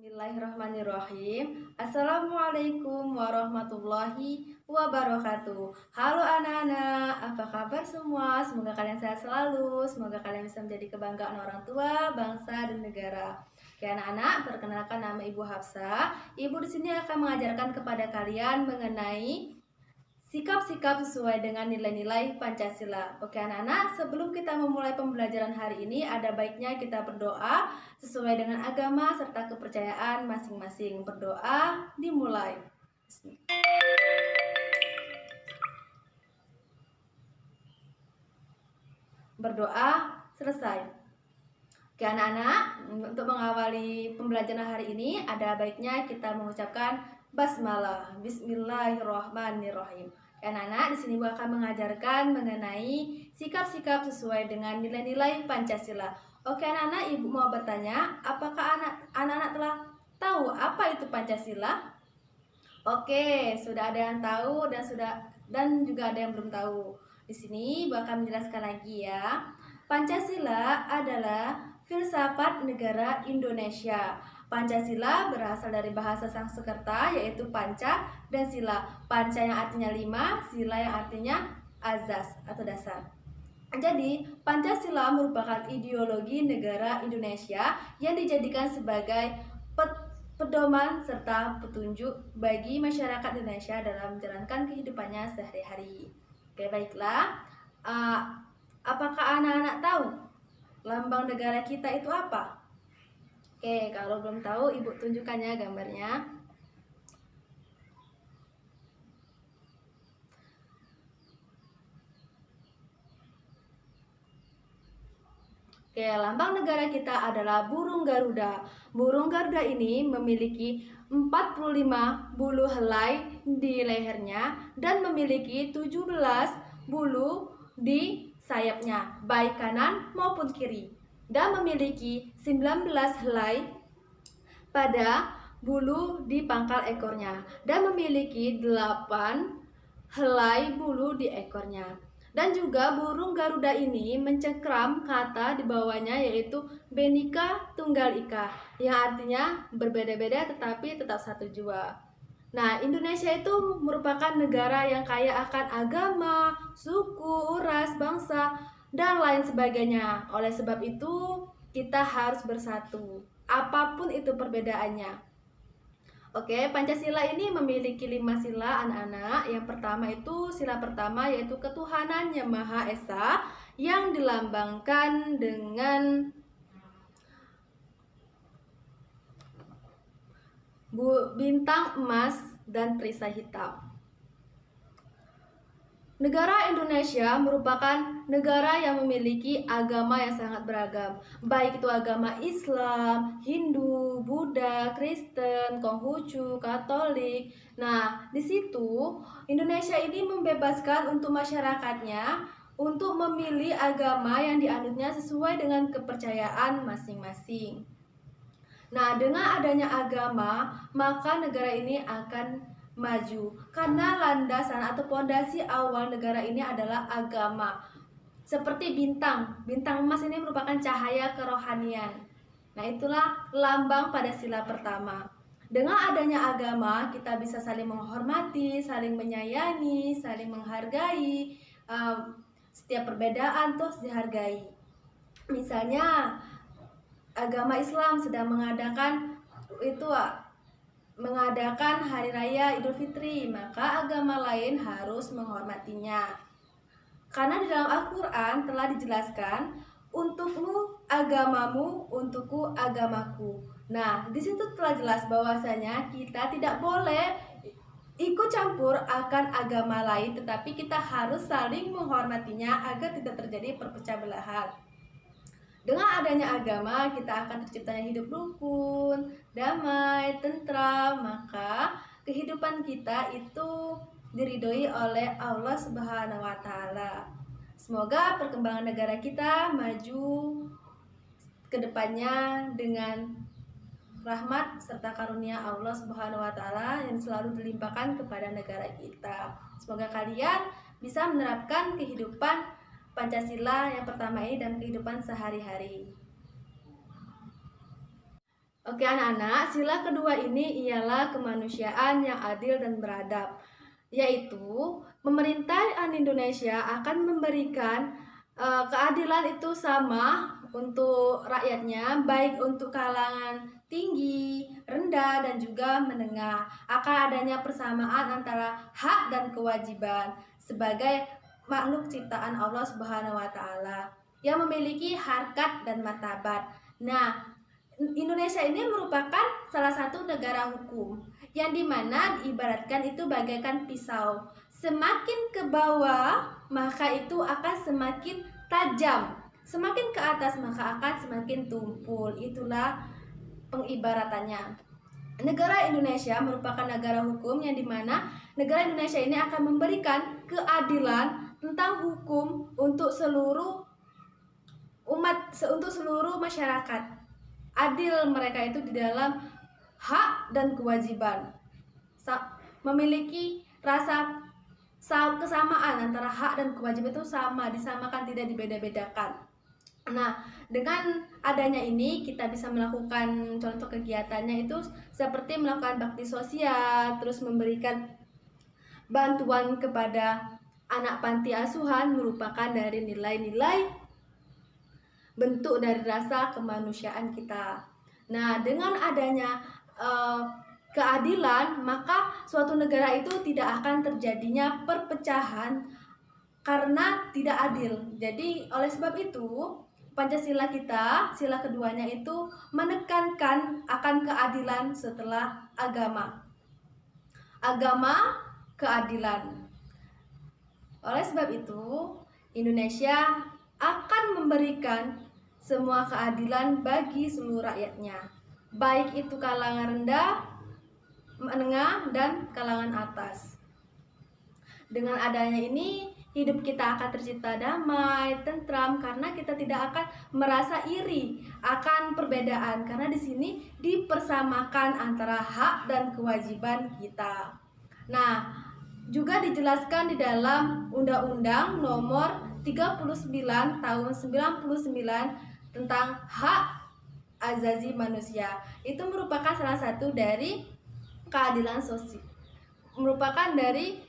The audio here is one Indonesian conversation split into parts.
Bismillahirrahmanirrahim. Assalamualaikum warahmatullahi wabarakatuh. Halo anak-anak, apa kabar semua? Semoga kalian sehat selalu. Semoga kalian bisa menjadi kebanggaan orang tua, bangsa, dan negara. Oke anak-anak, perkenalkan nama Ibu Hafsah. Ibu di sini akan mengajarkan kepada kalian mengenai sikap-sikap sesuai dengan nilai-nilai Pancasila. Oke anak-anak, sebelum kita memulai pembelajaran hari ini, ada baiknya kita berdoa sesuai dengan agama serta kepercayaan masing-masing. Berdoa dimulai. Berdoa selesai. Oke anak-anak, untuk mengawali pembelajaran hari ini, ada baiknya kita mengucapkan basmalah. Bismillahirrahmanirrahim. Anak-anak, di sini Bu akan mengajarkan mengenai sikap-sikap sesuai dengan nilai-nilai Pancasila. Oke anak-anak, Ibu mau bertanya, apakah anak-anak telah tahu apa itu Pancasila? Oke, sudah ada yang tahu dan juga ada yang belum tahu. Di sini Bu akan menjelaskan lagi ya. Pancasila adalah filsafat negara Indonesia. Pancasila berasal dari bahasa Sanskerta yaitu panca dan sila. Panca yang artinya 5, sila yang artinya azas atau dasar. Jadi, Pancasila merupakan ideologi negara Indonesia yang dijadikan sebagai pedoman serta petunjuk bagi masyarakat Indonesia dalam menjalankan kehidupannya sehari-hari. Oke, baiklah. Apakah anak-anak tahu lambang negara kita itu apa? Oke, kalau belum tahu, Ibu tunjukkan ya gambarnya. Oke, lambang negara kita adalah burung Garuda. Burung Garuda ini memiliki 45 bulu helai di lehernya dan memiliki 17 bulu di sayapnya, baik kanan maupun kiri. Dan memiliki 19 helai pada bulu di pangkal ekornya dan memiliki 8 helai bulu di ekornya. Dan juga burung Garuda ini mencengkram kata di bawahnya yaitu Bhinneka Tunggal Ika, yang artinya berbeda-beda tetapi tetap satu jua. Nah, Indonesia itu merupakan negara yang kaya akan agama, suku, ras, bangsa, dan lain sebagainya. Oleh sebab itu, kita harus bersatu, apapun itu perbedaannya. Oke, Pancasila ini memiliki 5 sila anak-anak. Yang pertama itu sila pertama yaitu ketuhanan yang Maha Esa yang dilambangkan dengan bintang emas dan perisai hitam. Negara Indonesia merupakan negara yang memiliki agama yang sangat beragam, baik itu agama Islam, Hindu, Buddha, Kristen, Konghucu, Katolik. Nah, di situ Indonesia ini membebaskan untuk masyarakatnya untuk memilih agama yang dianutnya sesuai dengan kepercayaan masing-masing. Nah, dengan adanya agama, maka negara ini akan maju karena landasan atau pondasi awal negara ini adalah agama. Seperti bintang emas ini merupakan cahaya kerohanian. Nah, itulah lambang pada sila pertama. Dengan adanya agama, kita bisa saling menghormati, saling menyayangi, saling menghargai. Setiap perbedaan terus dihargai. Misalnya agama Islam sedang mengadakan hari raya Idul Fitri, maka agama lain harus menghormatinya. Karena di dalam Al-Quran telah dijelaskan, untukmu agamamu, untukku agamaku. Nah, di situ telah jelas bahwasanya kita tidak boleh ikut campur akan agama lain, tetapi kita harus saling menghormatinya agar tidak terjadi perpecah belahan. Dengan adanya agama, kita akan terciptanya hidup rukun, damai, tentram, maka kehidupan kita itu diridhoi oleh Allah Subhanahu wa Ta'ala. Semoga perkembangan negara kita maju ke depannya dengan rahmat serta karunia Allah Subhanahu wa Ta'ala yang selalu dilimpahkan kepada negara kita. Semoga kalian bisa menerapkan kehidupan Pancasila yang pertama ini dalam kehidupan sehari-hari. Oke anak-anak, sila kedua ini ialah kemanusiaan yang adil dan beradab, yaitu pemerintahan Indonesia akan memberikan keadilan itu sama untuk rakyatnya, baik untuk kalangan tinggi, rendah, dan juga menengah. Akan adanya persamaan antara hak dan kewajiban sebagai makhluk ciptaan Allah Subhanahu wa taala yang memiliki harkat dan martabat. Nah, Indonesia ini merupakan salah satu negara hukum yang dimana diibaratkan itu bagaikan pisau. Semakin ke bawah maka itu akan semakin tajam, semakin ke atas maka akan semakin tumpul. Itulah pengibaratannya. Negara Indonesia merupakan negara hukum yang dimana negara Indonesia ini akan memberikan keadilan tentang hukum untuk seluruh umat, untuk seluruh masyarakat. Adil mereka itu di dalam hak dan kewajiban, memiliki rasa kesamaan antara hak dan kewajiban itu sama, disamakan, tidak dibeda-bedakan. Nah, dengan adanya ini kita bisa melakukan contoh kegiatannya itu seperti melakukan bakti sosial, terus memberikan bantuan kepada anak panti asuhan, merupakan dari nilai-nilai bentuk dari rasa kemanusiaan kita. Nah, dengan adanya keadilan, maka suatu negara itu tidak akan terjadinya perpecahan karena tidak adil. Jadi oleh sebab itu Pancasila kita, sila keduanya itu menekankan akan keadilan setelah agama. Agama, keadilan. Oleh sebab itu Indonesia akan memberikan semua keadilan bagi seluruh rakyatnya, baik itu kalangan rendah, menengah, dan kalangan atas. Dengan adanya ini, hidup kita akan tercipta damai, tentram, karena kita tidak akan merasa iri akan perbedaan, karena di sini dipersamakan antara hak dan kewajiban kita. Nah, juga dijelaskan di dalam Undang-Undang Nomor 39 tahun 99 tentang hak asasi manusia. Itu merupakan salah satu dari keadilan sosial, merupakan dari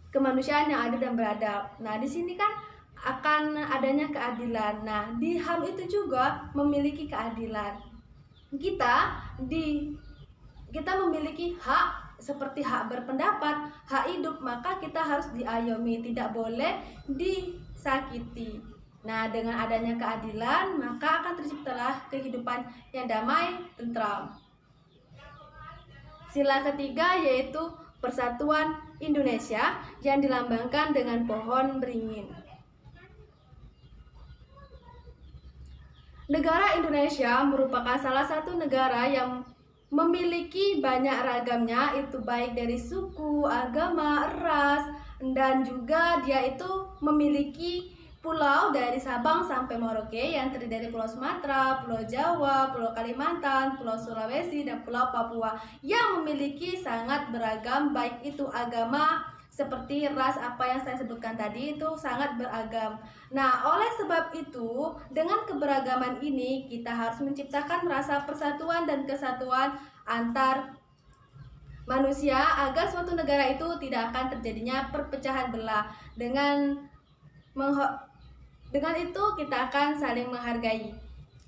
kemanusiaan yang adil dan beradab. Nah, di sini kan akan adanya keadilan. Nah, di HAM itu juga memiliki keadilan. Kita memiliki hak seperti hak berpendapat, hak hidup, maka kita harus diayomi, tidak boleh disakiti. Nah, dengan adanya keadilan, maka akan terciptalah kehidupan yang damai, tentram. Sila ketiga yaitu Persatuan Indonesia yang dilambangkan dengan pohon beringin. Negara Indonesia merupakan salah satu negara yang memiliki banyak ragamnya, itu baik dari suku, agama, ras, dan juga dia itu memiliki pulau dari Sabang sampai Merauke yang terdiri dari Pulau Sumatera, Pulau Jawa, Pulau Kalimantan, Pulau Sulawesi, dan Pulau Papua yang memiliki sangat beragam, baik itu agama seperti ras apa yang saya sebutkan tadi itu sangat beragam. Nah, oleh sebab itu dengan keberagaman ini kita harus menciptakan rasa persatuan dan kesatuan antar manusia agar suatu negara itu tidak akan terjadinya perpecahan belah. Dengan itu kita akan saling menghargai.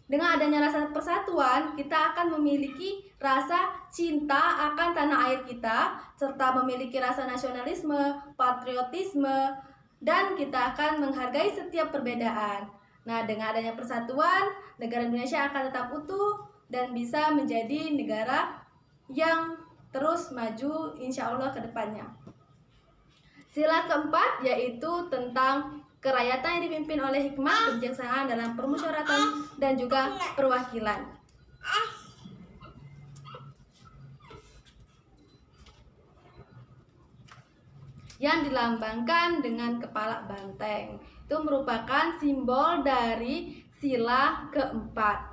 Dengan adanya rasa persatuan, kita akan memiliki rasa cinta akan tanah air kita, serta memiliki rasa nasionalisme, patriotisme, dan kita akan menghargai setiap perbedaan. Nah, dengan adanya persatuan, negara Indonesia akan tetap utuh dan bisa menjadi negara yang terus maju insya Allah ke depannya. Sila keempat yaitu tentang kerakyatan yang dipimpin oleh hikmah, kebijaksanaan dalam permusyawaratan dan juga perwakilan. Yang dilambangkan dengan kepala banteng. Itu merupakan simbol dari sila keempat.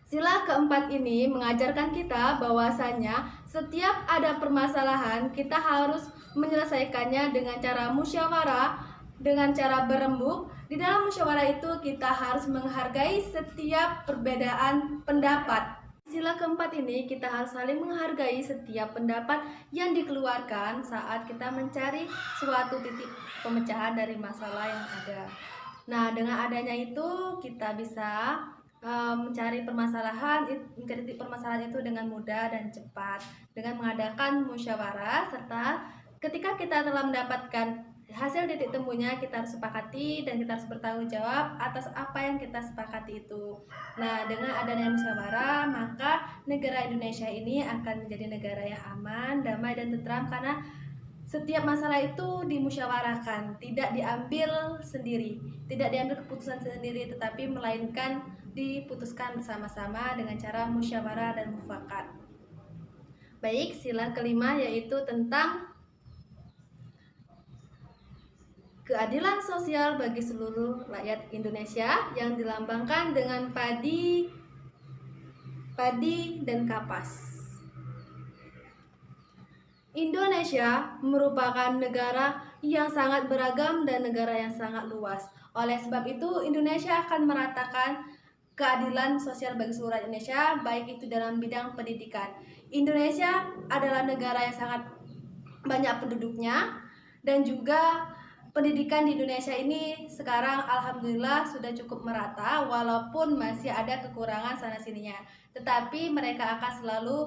Sila keempat ini mengajarkan kita bahwasanya setiap ada permasalahan kita harus menyelesaikannya dengan cara musyawarah, dengan cara berembuk. Di dalam musyawarah itu kita harus menghargai setiap perbedaan pendapat. Sila keempat ini kita harus saling menghargai setiap pendapat yang dikeluarkan saat kita mencari suatu titik pemecahan dari masalah yang ada. Nah, dengan adanya itu kita bisa mencari titik permasalahan itu dengan mudah dan cepat dengan mengadakan musyawarah, serta ketika kita telah mendapatkan hasil titik temunya, kita harus sepakati dan kita harus bertanggung jawab atas apa yang kita sepakati itu. Nah, dengan adanya musyawarah, maka negara Indonesia ini akan menjadi negara yang aman, damai, dan tentram karena setiap masalah itu dimusyawarahkan, tidak diambil sendiri, tidak diambil keputusan sendiri, tetapi melainkan diputuskan bersama-sama dengan cara musyawarah dan mufakat. Baik, sila kelima yaitu tentang keadilan sosial bagi seluruh rakyat Indonesia yang dilambangkan dengan padi dan kapas. Indonesia merupakan negara yang sangat beragam dan negara yang sangat luas. Oleh sebab itu, Indonesia akan meratakan keadilan sosial bagi seluruh rakyat Indonesia, baik itu dalam bidang pendidikan. Indonesia adalah negara yang sangat banyak penduduknya, dan juga pendidikan di Indonesia ini sekarang alhamdulillah sudah cukup merata, walaupun masih ada kekurangan sana-sininya. Tetapi mereka akan selalu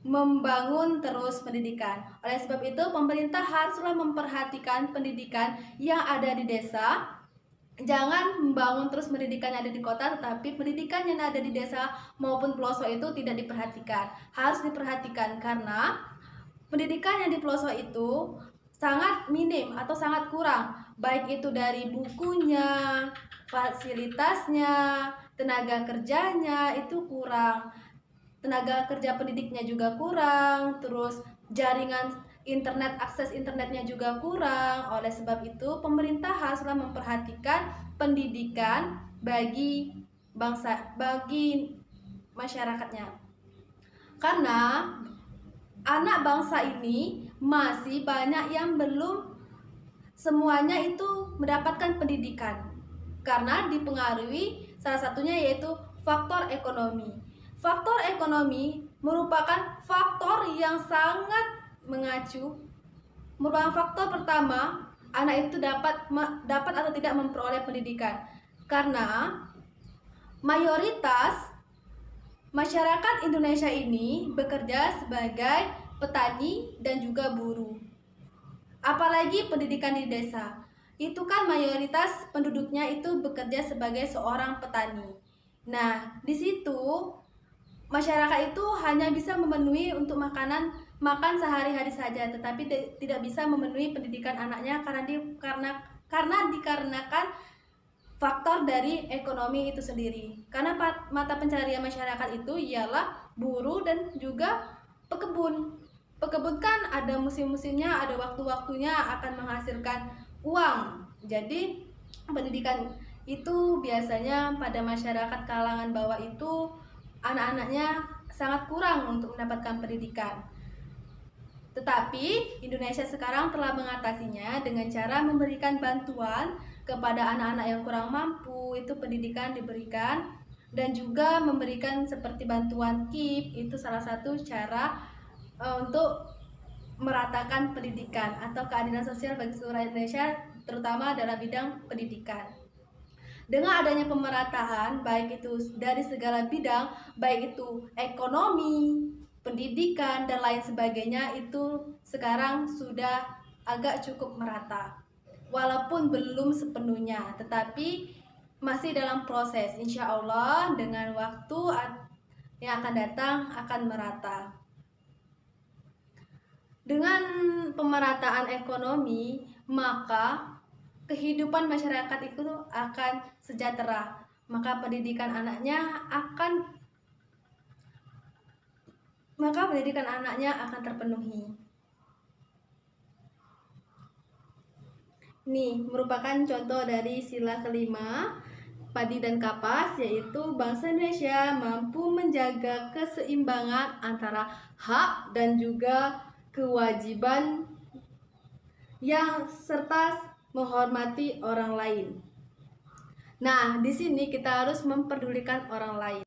membangun terus pendidikan. Oleh sebab itu, pemerintah haruslah memperhatikan pendidikan yang ada di desa. Jangan membangun terus pendidikan yang ada di kota, tetapi pendidikan yang ada di desa maupun pelosok itu tidak diperhatikan. Harus diperhatikan karena pendidikan yang di pelosok itu sangat minim atau sangat kurang, baik itu dari bukunya, fasilitasnya, tenaga kerjanya itu kurang. Tenaga kerja pendidiknya juga kurang, terus jaringan internet, akses internetnya juga kurang. Oleh sebab itu, pemerintah haruslah memperhatikan pendidikan bagi masyarakatnya. Karena anak bangsa ini masih banyak yang belum semuanya itu mendapatkan pendidikan. Karena dipengaruhi salah satunya yaitu faktor ekonomi. Faktor ekonomi merupakan faktor yang sangat merupakan faktor pertama anak itu dapat atau tidak memperoleh pendidikan. Karena mayoritas masyarakat Indonesia ini bekerja sebagai petani dan juga buruh. Apalagi pendidikan di desa. Itu kan mayoritas penduduknya itu bekerja sebagai seorang petani. Nah, di situ masyarakat itu hanya bisa memenuhi untuk makan sehari-hari saja, tetapi tidak bisa memenuhi pendidikan anaknya karena dikarenakan faktor dari ekonomi itu sendiri. Karena mata pencarian masyarakat itu ialah buruh dan juga pekebun. Pekebun kan ada musim-musimnya, ada waktu-waktunya akan menghasilkan uang. Jadi pendidikan itu biasanya pada masyarakat kalangan bawah itu anak-anaknya sangat kurang untuk mendapatkan pendidikan. Tetapi Indonesia sekarang telah mengatasinya dengan cara memberikan bantuan kepada anak-anak yang kurang mampu, itu pendidikan diberikan, dan juga memberikan seperti bantuan KIP, itu salah satu cara untuk meratakan pendidikan atau keadilan sosial bagi seluruh Indonesia, terutama dalam bidang pendidikan. Dengan adanya pemerataan, baik itu dari segala bidang, baik itu ekonomi, pendidikan, dan lain sebagainya, itu sekarang sudah agak cukup merata. Walaupun belum sepenuhnya, tetapi masih dalam proses. Insya Allah dengan waktu yang akan datang akan merata. Dengan pemerataan ekonomi, maka kehidupan masyarakat itu akan sejahtera, maka pendidikan anaknya akan terpenuhi. Ini merupakan contoh dari sila kelima padi dan kapas, yaitu bangsa Indonesia mampu menjaga keseimbangan antara hak dan juga kewajiban yang serta menghormati orang lain. Nah, di sini kita harus memperdulikan orang lain.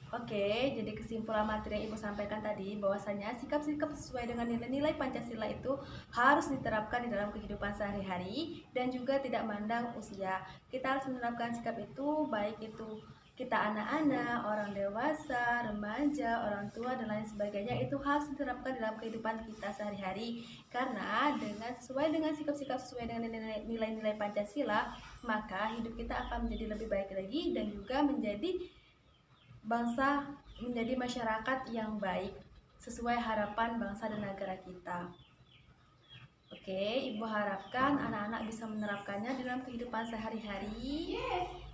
Oke, jadi kesimpulan materi yang Ibu sampaikan tadi bahwasanya sikap-sikap sesuai dengan nilai-nilai Pancasila itu harus diterapkan di dalam kehidupan sehari-hari dan juga tidak mandang usia. Kita harus menerapkan sikap itu baik itu kita anak-anak, orang dewasa, remaja, orang tua dan lain sebagainya itu harus diterapkan dalam kehidupan kita sehari-hari karena sesuai dengan sikap-sikap sesuai dengan nilai-nilai Pancasila, maka hidup kita akan menjadi lebih baik lagi dan juga menjadi masyarakat yang baik sesuai harapan bangsa dan negara kita. Oke, Ibu harapkan anak-anak bisa menerapkannya dalam kehidupan sehari-hari.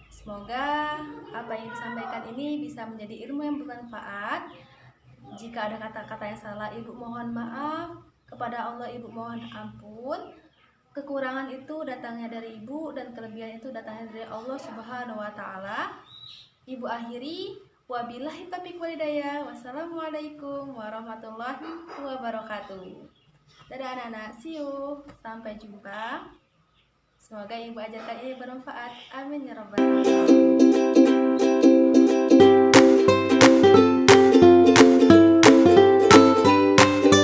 Semoga apa yang disampaikan ini bisa menjadi ilmu yang bermanfaat. Jika ada kata-kata yang salah, Ibu mohon maaf. Kepada Allah Ibu mohon ampun. Kekurangan itu datangnya dari Ibu dan kelebihan itu datangnya dari Allah Subhanahu wa taala. Ibu akhiri, wabillahi taufiq walhidayah. Wassalamualaikum warahmatullahi wabarakatuh. Dadah anak-anak, see you. Sampai jumpa. Semoga Ibu ajarkan ini bermanfaat. Amin ya rabbal alamin.